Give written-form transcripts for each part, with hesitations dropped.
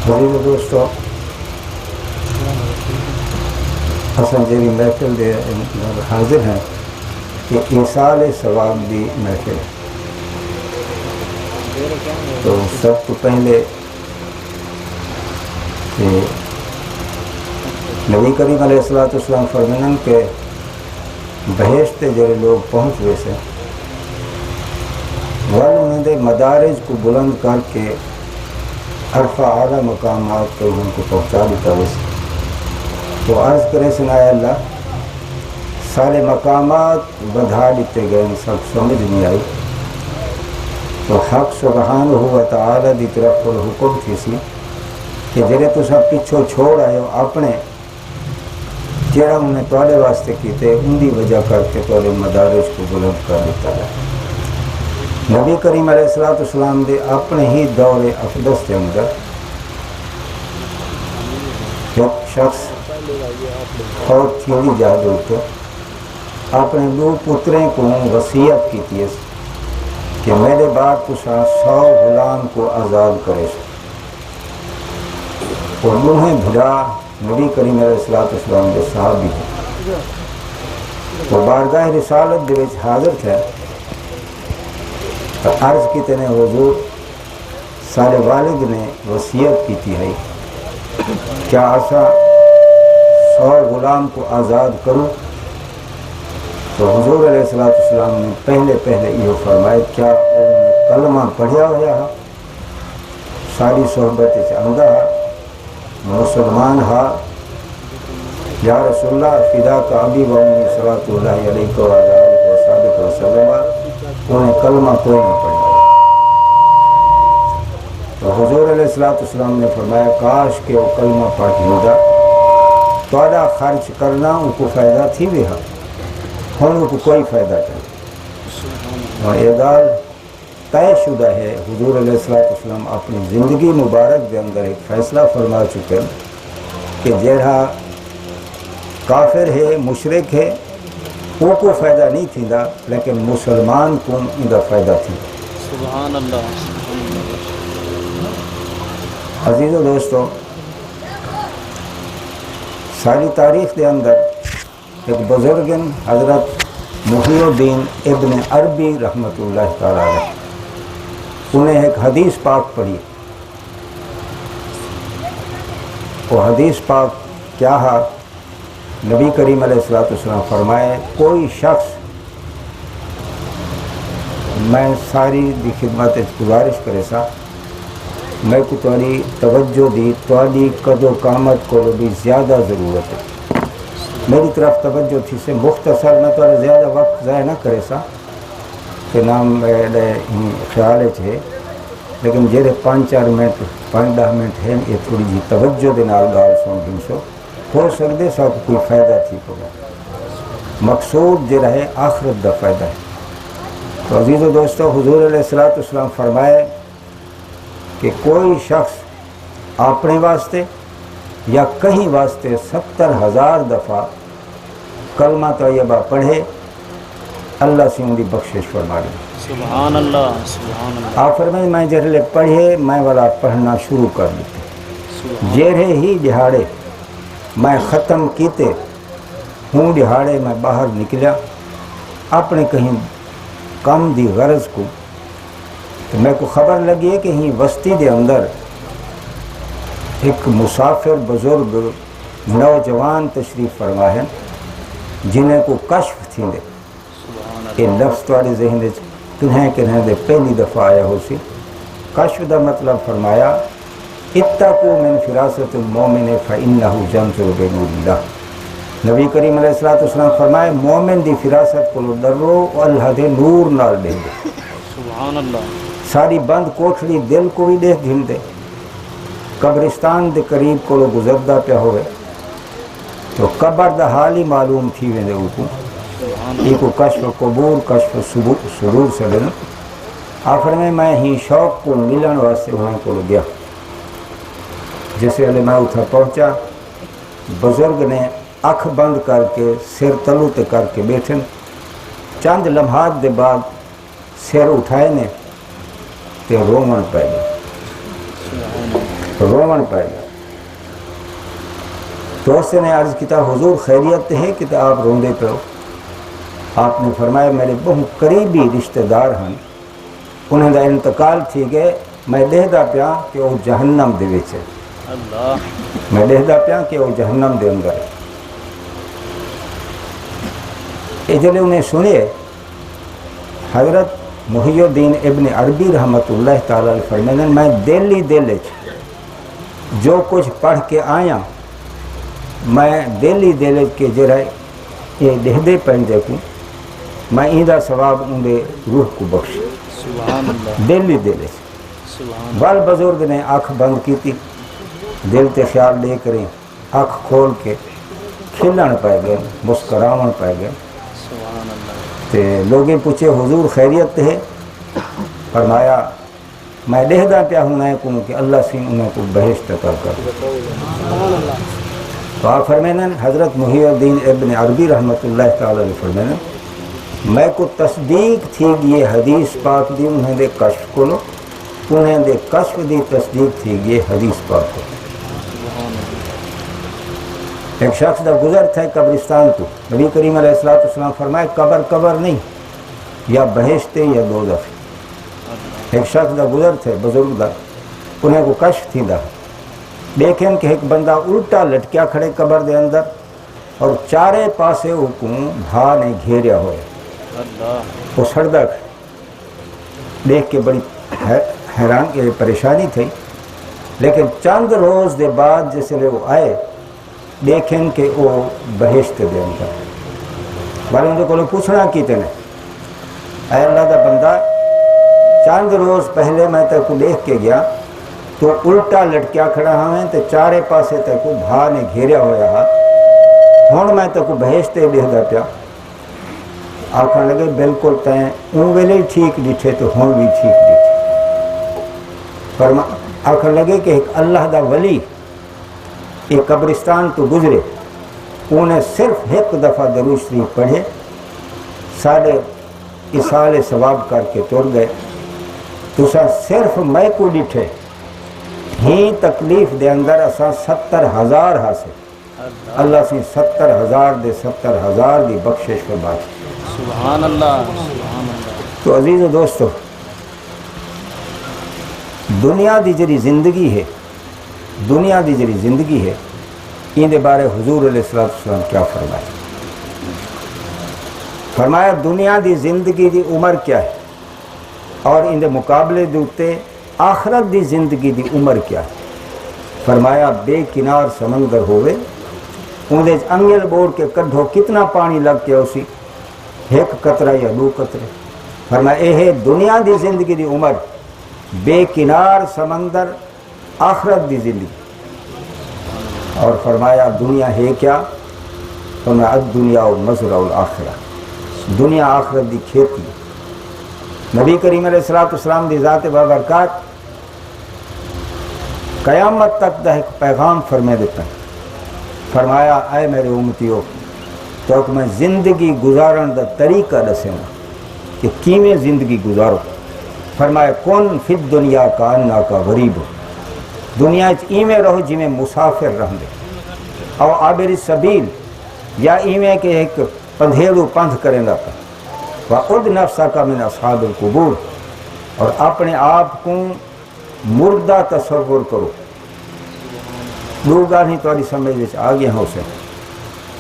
غریب دوستو حسن جیری محفل دے حاضر ہیں کہ ایصال ثواب دی محفل ہے. تو سب تو پہلے کہ نبی کریم علیہ السلام فرمائیں کہ بہشت جڑے لوگ پہنچ ہوئے سے انہوں نے مدارج کو بلند کر کے عرفہ اعلیٰ مقامات کو ان کو پہنچا دیتا ویسے. تو عرض کرے سنایا اللہ سارے مقامات بڑھا دیتے گئے سب سمجھ نہیں آئی. تو حق سبحانہ و تعالی دی طرف حکم تھی سی کہ جڑے تو سب پچھو چھوڑ آئے ہو اپنے جڑا انہیں توڑے واسطے کیتے ان دی وجہ کر کے توڑے مدارج کو بلند کر دیتا ہے. نبی کریم علیہ السلام دے اپنے ہی دور اقدس کے اندر ایک شخص فوت تھی جادو تو اپنے دو پتریں کو وصیت کی تھی کہ میرے بعد تو 100 غلام کو آزاد کرے اور انہیں بھلا نبی کریم علیہ السلام کے صحابی ہیں. وہ بارگاہ رسالت دے وچ حاضر تھے. عرض کی تنے حضور سارے والد نے وصیت کی تھی ہے کیا ایسا 100 غلام کو آزاد کروں. تو حضور علیہ السلام نے پہلے یہ فرمائے کیا کلمہ پڑھیا ہوا ہے ساری صحبت عمدہ مسلمان ہا یا رسول اللہ فدا کا ابی و امی صلوات اللہ علیہ وسلم انہیں کلمہ کوئی نہ پڑھا. تو حضور علیہ السلام نے فرمایا کاش کہ وہ کلمہ پڑھ ہوگا توڑا خرچ کرنا ان کو فائدہ تھی بھی ہے ان کو کوئی فائدہ نہیں. اور یہ گال طے شدہ ہے. حضور علیہ السلام اپنی زندگی مبارک کے اندر ایک فیصلہ فرما چکے کہ جہاں کافر ہے مشرک ہے وہ کو فائدہ نہیں تھی دا لیکن مسلمان کو ان کا فائدہ تھی. سبحان اللہ. عزیز و دوستو ساری تاریخ کے اندر ایک بزرگ حضرت محی الدین ابن عربی رحمۃ اللہ تعالیٰ علیہ انہیں ایک حدیث پاک پڑھی. وہ حدیث پاک کیا ہے نبی کریم علیہ السلام فرمائے کوئی شخص میں ساری دی خدمت گزارش کرے سا میں کو تاری توجہ دی تاری قد و قامت کو بھی زیادہ ضرورت ہے میری طرف توجہ تھی سے مختصر میں تو زیادہ وقت ضائع نہ کرے سا کہ نام میرے خیال ہے لیکن جیرے 5-4 منٹ 5-10 منٹ ہیں یہ تھوڑی جی توجہ دے نال گال سن دن سو ہو سکتے سب کوئی فائدہ تھی کو مقصود جو رہے آخرت دا فائدہ ہے. تو عزیز و دوستو حضور علیہ السلام فرمائے کہ کوئی شخص اپنے واسطے یا کہیں واسطے 70,000 دفعہ کلمہ طیبہ پڑھے اللہ سے ان کی بخشش فرما دے. سبحان اللہ. سبحان اللہ. آپ فرمائے میں جہرے پڑھے میں والا پڑھنا شروع کر دیتے جہرے ہی دہاڑے میں ختم کیتے ہوں دہاڑے میں باہر نکلیا اپنے کہیں کم دی غرض کو تو میں کو خبر لگی ہے کہ ہی وسطی دے اندر ایک مسافر بزرگ نوجوان تشریف فرما ہے جنہیں کو کشف تھی دے کہ لفظ تھوڑے ذہن کنہیں دے پہلی دفعہ آیا ہو سی. کشف دا مطلب فرمایا اتقوا من فراست المومن فإنہ جنتر بنور اللہ. نبی کریم علیہ السلام فرمائے مومن دی فراست کو ڈرو اور اللہ دے نور نال دے دے. سبحان اللہ. ساری بند کوٹھڑی دل کو بھی دیکھ گھن دے قبرستان دے قریب کو گزردا پیا ہوئے تو قبر دا حال ہی معلوم تھی ویندے اوکو یہ کو کشف قبور کشف سرور سے لینا. آخر میں ہی شوق کو ملن واسطے وہاں کو گیا. جیسے علی میں اتھا پہنچا بزرگ نے اکھ بند کر کے سر تلو تے کر کے بیٹھن چند لمحات دے بعد سر اٹھائے نے تے رومن پہ گئے. رومن پائے گا. تو اس نے عرض کیا حضور خیریت ہے کہ آپ روندے پہ ہو؟ آپ نے فرمایا میرے بہت قریبی رشتہ دار ہیں, انہیں دا انتقال تھی گئے, میں لہدا پیا کہ وہ جہنم دے وچ ہے. اللہ میں لہدا پیا کہ وہ جہنم دے اندر ہے. یہ جلے انہیں سنے حضرت محی الدین ابن عربی رحمت اللہ تعالی فرمائیں میں دل جو کچھ پڑھ کے آیا میں دل کے جرا یہ لہدے پہنجے کو میں ایندہ ثواب اندے روح کو بخش. سبحان اللہ دل سبحان بال بزرگ نے آنکھ بند کی تھی, دل تے خیال لے کریں آنکھ کھول کے کھلن پائے گئے, مسکراون پائے گئے. سبحان اللہ تے لوگیں پوچھے حضور خیریت ہے؟ فرمایا میں لہدا پیا ہوں نہ کہوں کہ اللہ سے انہیں کو بہشت عطا کر. تو آپ فرمائیں حضرت محی الدین ابن عربی رحمت اللہ تعالی علیہ فرمائیں میں کو تصدیق تھی یہ حدیث پاک دی انہیں دے کشف کو لو, انہیں دے کشف دی تصدیق تھی یہ حدیث پاک کو. ایک شخص دا گزر تھا قبرستان تو, نبی کریم علیہ السلام فرمائے قبر نہیں, یا بہشت یا دوزخ. ایک شخص دا گزر تھے بزرگ دا, انہیں کو کشف تھی دا, دیکھیں کہ ایک بندہ الٹا لٹکیا کھڑے قبر دے اندر اور چارے پاسے حکم بھا نے گھیریا ہوئے. وہ سردہ دیکھ کے بڑی حیران کے پریشانی تھی. لیکن چند روز دے بعد جس لئے وہ آئے دیکھیں کہ وہ بہشت دے اندر. والے ان کو پوچھنا کی تینے اے اللہ دا بندہ چند روز پہلے میں تے کو دیکھ کے گیا تو الٹا لٹکیا کھڑا ہاں تے چارے پاسے تے کو بھا نے گھیریا ہویا ہاں, ہون میں تے کو بہشت لہدا پیا. آکھاں لگے بالکل تین اون ویلے ٹھیک ڈٹھے تو ہون بھی ٹھیک ڈٹھے. فرما آکھاں لگے کہ ایک اللہ دا ولی ایک قبرستان تو گزرے, انہیں صرف ایک دفعہ درود شریف پڑھے, ساڑھے اصال ثواب کر کے توڑ گئے. تو صرف میں کو ڈٹھے ہی تکلیف دے اندر اساں 70,000 حاصل, اللہ سے 70,000 دے 70,000 دی بخشش کے بعد. سبحان اللہ سبحان اللہ. تو عزیز و دوستو دنیا دی جری زندگی ہے ان دے بارے حضور علیہ السلام کیا فرمایا؟ فرمایا دنیا دی زندگی دی عمر کیا ہے اور ان دے مقابلے دوتے آخرت دی زندگی دی عمر کیا ہے. فرمایا بے کنار سمندر ہوئے ان دے انگل بوڑ کے کڈھو کتنا پانی لگ کے اسی ایک قطرہ یا 2 قطرے. فرمایا اے دنیا دی زندگی دی عمر, بے کنار سمندر آخرت دی زندگی. اور فرمایا دنیا ہے کیا؟ فرمایا الدنیا و مزرع الآخرہ, دنیا آخرت دی کھیتی. نبی کریم علیہ السلام دی ذات بابرکات قیامت تک دا ایک پیغام فرمائے دیتا ہے. فرمایا اے میرے امتیو تو میں زندگی گزارن دا طریقہ دسیں کہ کیویں زندگی گزارو. فرمایا کون فی الدنیا کا انا کا غریب, دنیا ایویں رہو جی میں مسافر رہن دے, اور عابر سبیل یا ایویں کہ ایک پندھیڑو پندھ کریں گا. وَقُدْ نَفْسَكَ مِنْ أَصْحَابِ الْقُبُورِ, اور اپنے آپ کو مردہ تصور کرو. لوگاں ہی تاری سمجھ وچ آ گیا ہو سے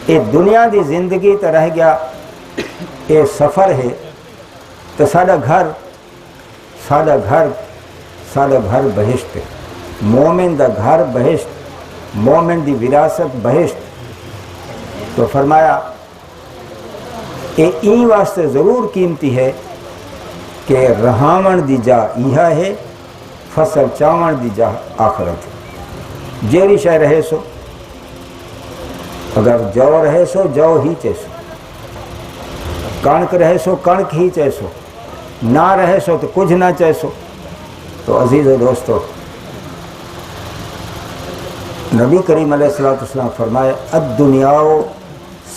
یہ دنیا دی زندگی تو رہ گیا یہ سفر ہے. تو ساڈا گھر بہشت ہے. مومن دا گھر بہشت, مومن دی وراثت بہشت. تو فرمایا این واسطے ضرور قیمتی ہے کہ رہاون دی جا ایہا ہے, فصل چاون دی جا آخرت. جیری شے رہے سو, اگر جو رہے سو جو ہی چیسو, کڑک رہے سو کڑک ہی چیسو, نہ رہے سو تو کچھ نہ چیسو. تو عزیز و دوستو نبی کریم علیہ السلام فرمائے الدنیا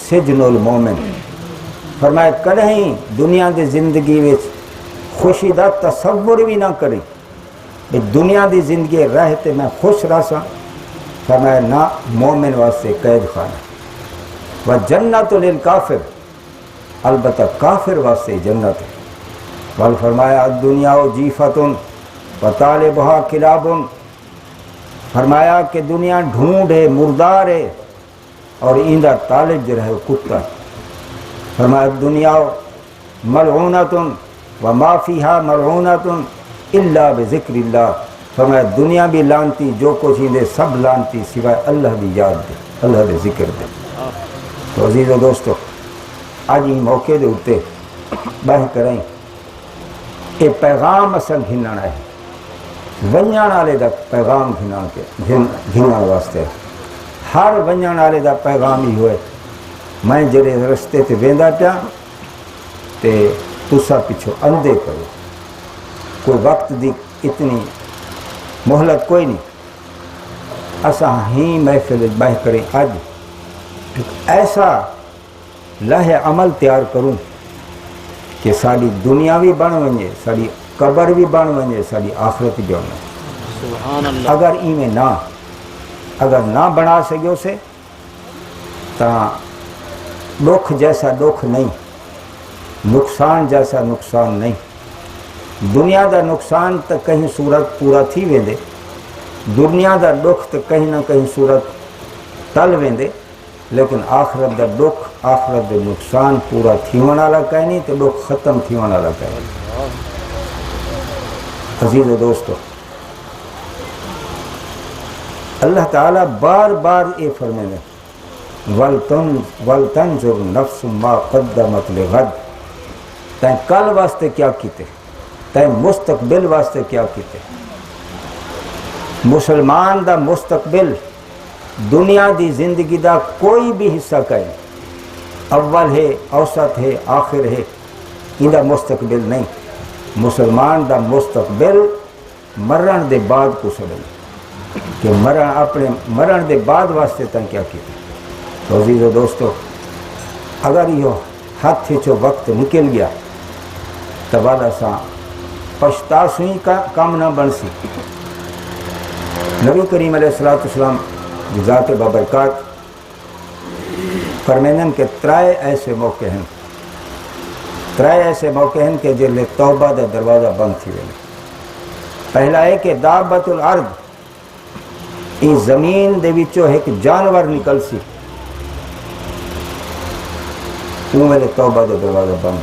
سجن المومن. فرمائے کدیں دنیا دی زندگی وچ خوشی دا تصور بھی نہ کریں, کہ دنیا دی زندگی رہتے میں خوش رہ سا، فرمایا نہ، مومن واسطے قید خانہ، و جنت للکافر، البتہ کافر واسطے جنت ہے۔ بل فرمایا دنیا جیفتن و طالبہا کلابن، فرمایا کہ دنیا ڈھونڈ ہے، مردار ہے، اور ایندہ طالب جو رہے کتا ہے۔ فرمایا دنیا ملعونتن و ما فیہا ملعونتن الا بذکر اللہ، فرمایا دنیا بھی لانتی، جو کچھ اندے سب لانتی سوائے اللہ دی یاد دے، اللہ دے ذکر دے۔ تو عزیز و دوستو، آج ہی موقع دے اتے بہن کریں، یہ پیغام اصل گھننا ہے، ونجان والے دا پیغام گھننا واسطے، ہر ونجان والے دا پیغام ہی ہوئے، میں جڑے رستے تے ویندا پیا تے تسا پچھو اندے کرو، کوئی وقت دی اتنی مہلت کوئی نہیں، اساں ہی محفل بہ کریں اج ایک ایسا لہ عمل تیار کروں کہ ساری دنیا بھی بن ونجے، ساری قبر بھی بن ونجے، ساری آخرت بھی بن ونجے۔ سبحان اللہ۔ اگر ایویں اگر نہ بنا سکیو سے تا دکھ جیسا دکھ نہیں، نقصان جیسا نقصان نہیں، دنیا دا نقصان تو کہیں صورت پورا تھی ویندے، دنیا دا دکھ تو کہیں نہ کہیں صورت ٹل ویندے، لیکن آخرت دا دکھ، آخرت دا نقصان پورا تھیون والا کہیں نہیں، تو دکھ ختم تھیون والا کہیں نہیں۔ عزیز و دوستو، اللہ تعالیٰ بار بار یہ فرمائے ہیں وَلْتَنْظُرْ نَفْسٌ مَا قَدَّمَتْ لِغَدٍ، تین کل واسطے کیا کیتے، تین مستقبل واسطے کیا کیتے۔ مسلمان دا مستقبل دنیا دی زندگی دا کوئی بھی حصہ کہیں، اول ہے، اوسط ہے، آخر ہے، ان دا مستقبل نہیں۔ مسلمان دا مستقبل مرن دے بعد کو سڑے کہ اپنے مرن دے بعد واسطے تن کیا کیتے۔ تو عزیز و دوستو، اگر یہ ہاتھ چو وقت نکل گیا تو والا سا پچھتاسویں کا کام نہ بن سی۔ نبی کریم علیہ السلام ذات بابرکات فرمینن کے ترائے ایسے موقع ہیں، ترائے ایسے موقع ہیں کہ جلے توبہ دا دروازہ بند تھی ویلے۔ پہلا ہے کہ دابت الارض، اس زمین دے وچوں ایک جانور نکل سی، وہ میرے توبہ دا دروازہ بند۔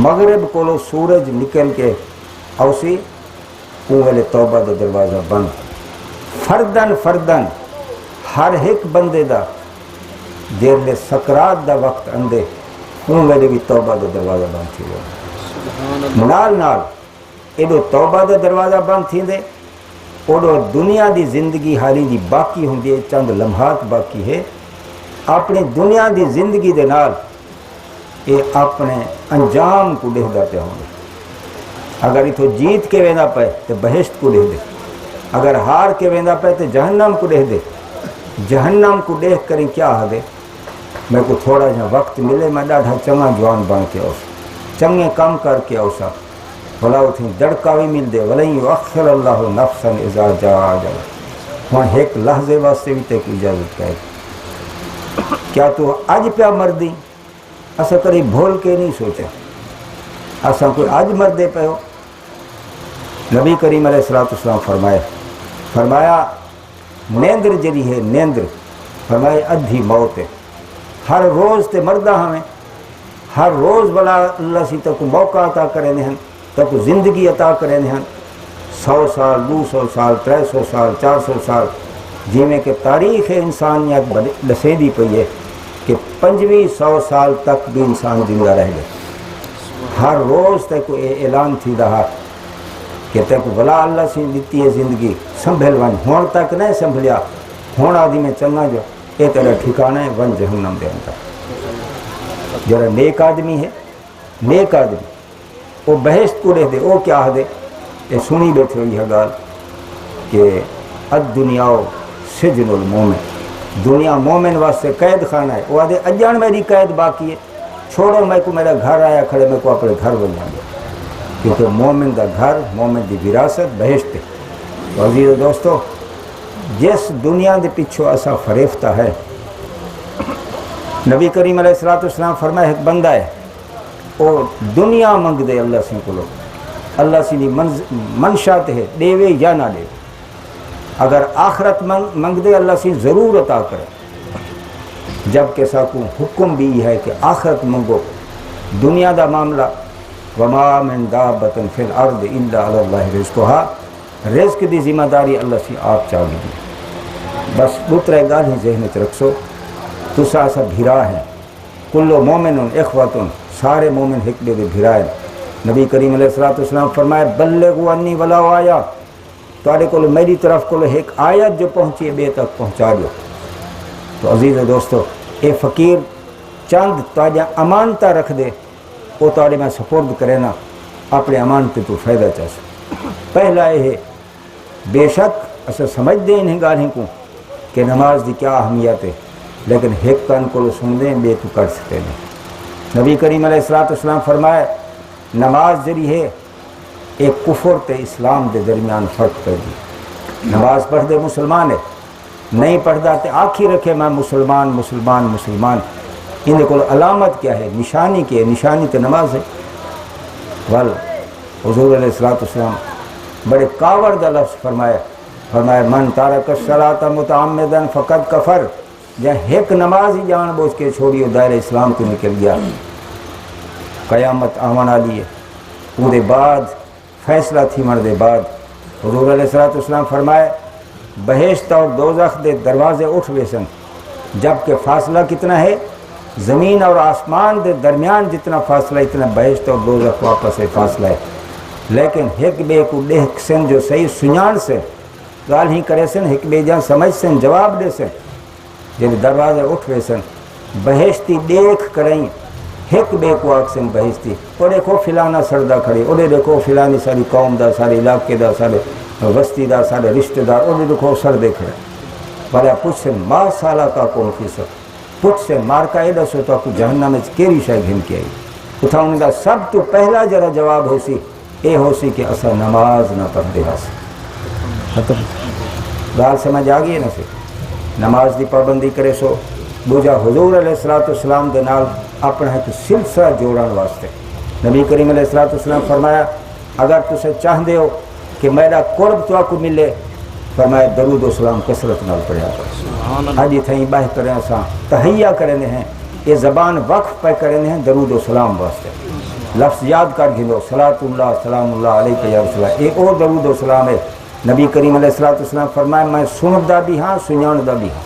مغرب کولو سورج نکل کے اوسی، وہ میرے توبہ دا دروازہ بند۔ فردن فردن ہر ایک بندے دا دیر لے سکرات دا وقت اندے، وہ میرے بھی توبہ دا دروازہ بند تھی وہ نال نال ایڈو توبہ دا دروازہ بند تھی دے، اوڈو دنیا دی زندگی حالی دی باقی ہوں دی، چند لمحات باقی ہے، اپنی دنیا دی زندگی دے نال یہ اپنے انجام کو دیکھ داتے ہوں گے۔ اگر اتھو جیت کے وینا پائے تو بہشت کو دیکھ دے، اگر ہار کے وینا پائے تو جہنم کو دیکھ دے۔ جہنم کو دیکھ کر کیا ہا دے، میں کو تھوڑا جہاں وقت ملے میں ڈاڑھا چنگا جوان بن کے آؤ، چنگے کام کر کے آؤ سا، بھلا اتنی دڑکا بھی مل دے، وَلَن يُؤَخِّرَ اللَّهُ نَفْسًا إِذَا جَاءَ أَجَلُهَا، وہاں ایک لحظے واسطے بھی تے کوئی اجازت کہے کیا تو آج پیا مردی؟ اسا کری بھول کے نہیں سوچا، اسا کوئی آج مردے پہ ہو۔ نبی کریم علیہ السلام فرمایا نیندر جری ہے، نیندر فرمائے ادھی موت ہے، ہر روز تے مردہ ہمیں، ہر روز بلا اللہ سی تک موقع عطا کرے ہیں، تک زندگی عطا کرے ہیں، 100 سال 200 سال 300 سال 400 سال، جی میں کہ تاریخ انسانیت لسیدی پئی ہے کہ 500 سال تک بھی انسان زندہ رہ گئے۔ ہر روز تک اعلان تھی رہا کہ تک بلا اللہ سے دیتی ہے زندگی سنبھل ون، ہون تک نہیں سنبھلیا، ہون آدھی میں چلنا جو یہ تیرا ٹھکانا ہے ون جہنم دے اندر۔ جرا نیک آدمی ہے، نیک آدمی وہ بہشت کو رہ دے، وہ کیا دے، یہ سنی بیٹھے ہوئی ہے گال کہ الدنیا سجن المومن، دنیا مومن واسطے قید خانہ ہے۔ وہ آدھے اجان میری قید باقی ہے، چھوڑو میں کو میرا گھر آیا کھڑے، میں کو اپنے گھر بنا دیا، کیونکہ مومن دا گھر، مومن دی وراثت بہشت ہے۔ تو عزیز دوستو جس دنیا دے پیچھو ایسا فریفتہ ہے، نبی کریم علیہ الصلوۃ والسلام فرمائے ایک بندہ ہے وہ دنیا منگ دے اللہ سی کو، اللہ سی دی منشا ہے دے یا نہ دے، اگر آخرت منگ دے اللہ سی ضرور عطا کرے، جبکہ ساکو حکم بھی ہے کہ آخرت منگو، دنیا دا معاملہ وما من دابۃ فی الارض الا علی اللہ رزقها، رزق دی ذمہ داری اللہ سی آپ چاہیے دی۔ بس دوترے گال ہی ذہن چ رکھو، تسا سا بھرا ہے، کل مومن اخوۃ، سارے مومن ایک دے بھرا ہے۔ نبی کریم علیہ الصلوۃ والسلام فرمائے بلغوا انی ولو آیا، تواڈے کول میری طرف کول ایک آیت جو پہنچی ہے بے تک پہنچا دو۔ تو عزیز دوستو اے فقیر چند تاجا امانتا رکھ دے، وہ تاڑے میں سپرد کرے نا اپنے امانتے تو فائدہ چاہے۔ پہلا یہ ہے بے شک اسے سمجھ دیں انہیں گالیں کو کہ نماز دی کیا اہمیت ہے، لیکن ایک کان کو سن دیں بے تو کر سکتے نہیں۔ نبی کریم علیہ الصلوۃ والسلام فرمائے نماز جری ہے ایک کفر تے اسلام دے درمیان فرق کر دی۔ نماز پڑھ دے مسلمان ہے، نہیں پڑھتا تے آنکھی رکھے میں مسلمان مسلمان مسلمان، ان کو علامت کیا ہے، نشانی کیا ہے، نشانی تے نماز ہے۔ ول حضور علیہ الصلوۃ والسلام بڑے کاوڑ دا لفظ فرمایا من تارک الصلاۃ متعمدا فقد کفر، جہاں ایک نماز ہی جان بوجھ کے چھوڑیو دائرہ اسلام کو نکل گیا۔ قیامت آون والی ہے، وہ دے بعد فیصلہ تھی مر دے بعد حضور علیہ الصلوۃ والسلام فرمائے بہشت اور دوزخ دے دروازے اٹھ ویسن، جبکہ فاصلہ کتنا ہے، زمین اور آسمان دے درمیان جتنا فاصلہ اتنا بہشت اور دوزخ واپس ہے فاصلہ ہے، لیکن ایک بے کو دیکھ سن جو صحیح سنجان سے گال ہی کرے سن، ایک بے جان سمجھ سن جواب دے سن، جب دروازے اٹھ ویسن بہشتی دیکھ کریں ایک بے کو آگ سن بہشتی، اور دیکھو فلانا سردہ کھڑے، اور دیکھو فلانی ساری قوم دا سارے علاقے دا سارے وستی دا سارے رشتہ دار، اور دیکھو سردے کھڑے، بڑا پوچھ سن ما سالہ کا کون فیصد، پوچھ سے مار کا ایڈا سو تو آپ جہنم میں کیری شاہ گھن کے آئی، اتھا انہیں دا سب تو پہلا جرا جواب ہو سی اے ہو سی کہ اسا نماز نہ پڑھ دے ہاں سی۔ ختم گال سمجھ آگئی نا سی، نماز دی پابندی کرے سو دوجا حضور علیہ الصلوۃ والسلام دے نال اپنا ایک سلسلہ جوڑن واسطے نبی کریم علیہ الصلوۃ والسلام فرمایا اگر تسے چاہدے ہو کہ میرا قرب تو آپ کو ملے، فرمایا درود و سلام کثرت نال پڑھیا کرو۔ آج تھیں باہ کریں اساں تحیہ کرنے ہیں، یہ زبان وقف پہ کرنے ہیں درود و سلام واسطے، لفظ یاد کر گھلو صلاۃ اللہ سلام اللہ علیہ یا رسول اللہ، یہ اور درود و سلام ہے۔ نبی کریم علیہ الصلوۃ والسلام فرمایا میں سندا بھی ہاں سنجاندا بھی ہاں۔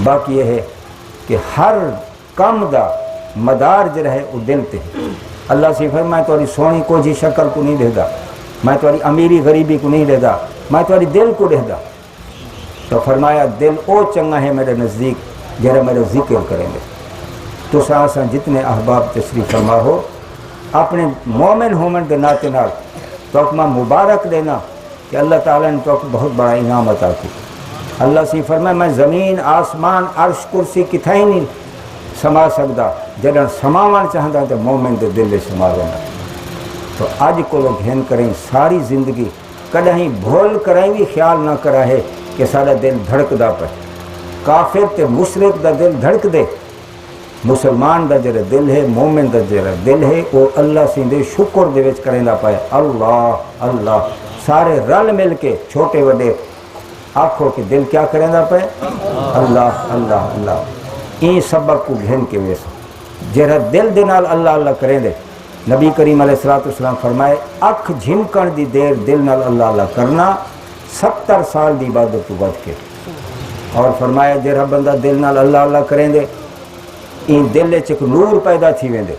باقی یہ ہے کہ ہر کم دا مدار جو رہے وہ دل تے، اللہ سے فرمایا تاری سونی کو جی شکل کو نہیں دے دا، میں تاری امیری غریبی کو نہیں دے دا، میں تاری دل کو دے دا۔ تو فرمایا دل او چنگا ہے میرے نزدیک جرا میرا ذکر کریں گے۔ تو ساساں جتنے احباب تشریف فرما ہو اپنے مومن ہومن کے ناطے نال تو اکما مبارک دینا کہ اللہ تعالیٰ نے تو بہت بڑا انعام عطا کی۔ اللہ سے فرمایا میں زمین آسمان عرش کرسی کتھا ہی نہیں سما سکتا، جدن سماون چاہتا تو مومن دے دل سما دینا۔ تو اج کو لوگ گھن کریں ساری زندگی کدیں بھول کریں بھی خیال نہ کرا ہے کہ سارا دل دھڑکدا پہ، کافر تے مشرک دا دل دھڑک دے، مسلمان دا جڑا دل ہے مومن دا جڑا دل ہے وہ اللہ سے دے شکر دے وچ کریں دا پائے اللہ اللہ، سارے رل مل کے چھوٹے وڈے آکھو کہ دل کیا کریں دا پائے اللہ اللہ اللہ۔ این سبق کو گھن کے ویسا جڑا دل دے نال اللہ اللہ کریں دے، نبی کریم علیہ الصلوۃ والسلام فرمائے اکھ جھمکن دی دیر دل نال اللہ اللہ کرنا 70 سال دی عبادت تو بچ کے، اور فرمایا جڑا بندہ دل نال اللہ اللہ کریں دے این دل چ نور پیدا تھی ویندے،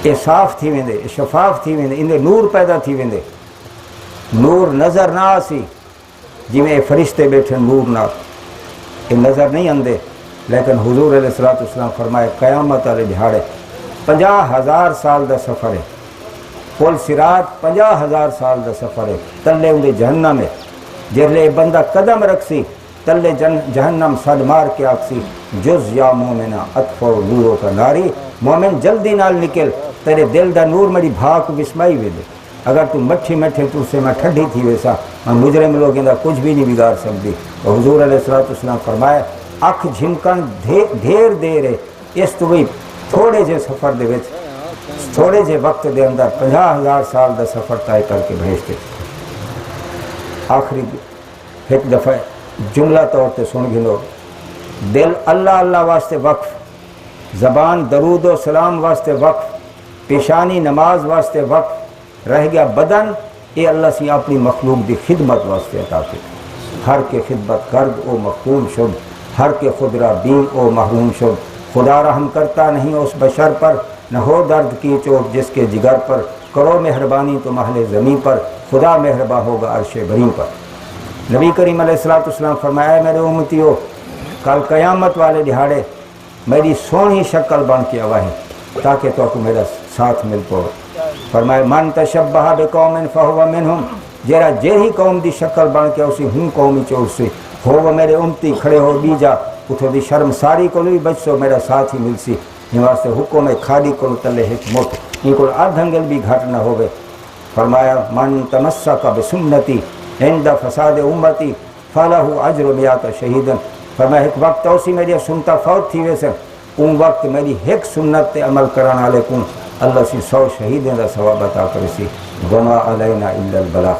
اے صاف تھی ویندے، شفاف تھی ویندے، ان نور پیدا تھی ویندے، نور نظر نہ آسی جویں فرشتے بیٹھے نور نال، یہ نظر نہیں آندے، لیکن حضور علیہ الصلوۃ والسلام فرمائے قیامت والے دہاڑے 50,000 سال دا سفر ہے، پل صراط 50,000 سال دا سفر ہے، تلے اندے جہنم ہے، جلے بندہ قدم رکھسی تلے جہنم صد مار کے آکسی جز یا مومنہ اطفو نورو کا ناری، مومن جلدی نال نکل تیرے دل دا نور میری بھاک بسمائی وے دے، اگر تو مٹھی مٹھے تو سے میں ٹھنڈی تھی ویسا میں مجرم لوگ کچھ بھی نہیں بگاڑ سکتی. تو حضور علیہ السلام فرمایا اکھ جھمکن ڈھیر دیر ہے اس تو بھی تھوڑے جے سفر دے وچ تھوڑے جے وقت دے اندر 50,000 سال دا سفر طے کر کے بھیجتے. آخری ایک دفعہ جملہ طور تے سن گلو دل اللہ اللہ واسطے وقف, زبان درود و سلام واسطے وقف, پیشانی نماز واسطے وقف رہ گیا, بدن یہ اللہ سے اپنی مخلوق دی خدمت واسطے عطا کی. ہر کے خدمت کرد او مخدوم شد, ہر کے خود را دین او محروم شد. خدا رحم کرتا نہیں اس بشر پر, نہ ہو درد کی چوٹ جس کے جگر پر. کرو مہربانی تو محل زمین پر, خدا مہرباں ہوگا عرش برین پر. نبی کریم علیہ السلام فرمایا میرے امتیو کل قیامت والے دہاڑے میری سونی شکل بن کے آوائیں تاکہ تو کو میرا ساتھ مل پو. فرمایا من تشبہ بقوم فہو منہم, جیرا جیہی قوم دی شکل بن کے اسی ہوں قومی چور سے ہو میرے امتی کھڑے ہو بیجا اتھو دی شرم ساری کو بھی بچ سو میرا ساتھ ہی مل سی. یہ واسطے حکم کھاڑی کو تلے ایک موت ان کو ادھنگل بھی گھٹ نہ ہوئے. فرمایا من تمسک بسنتی عند فساد امتی فلہ اجر میات شہیدن. فرمایا ایک وقت اسی میری سنتا فوت تھی ویسے ان وقت میری ایک سنت تے عمل کرنا علیکم اللہ سی 100 شہیدیں دا ثواب عطا کرسی. وما علینا الا البلاغ.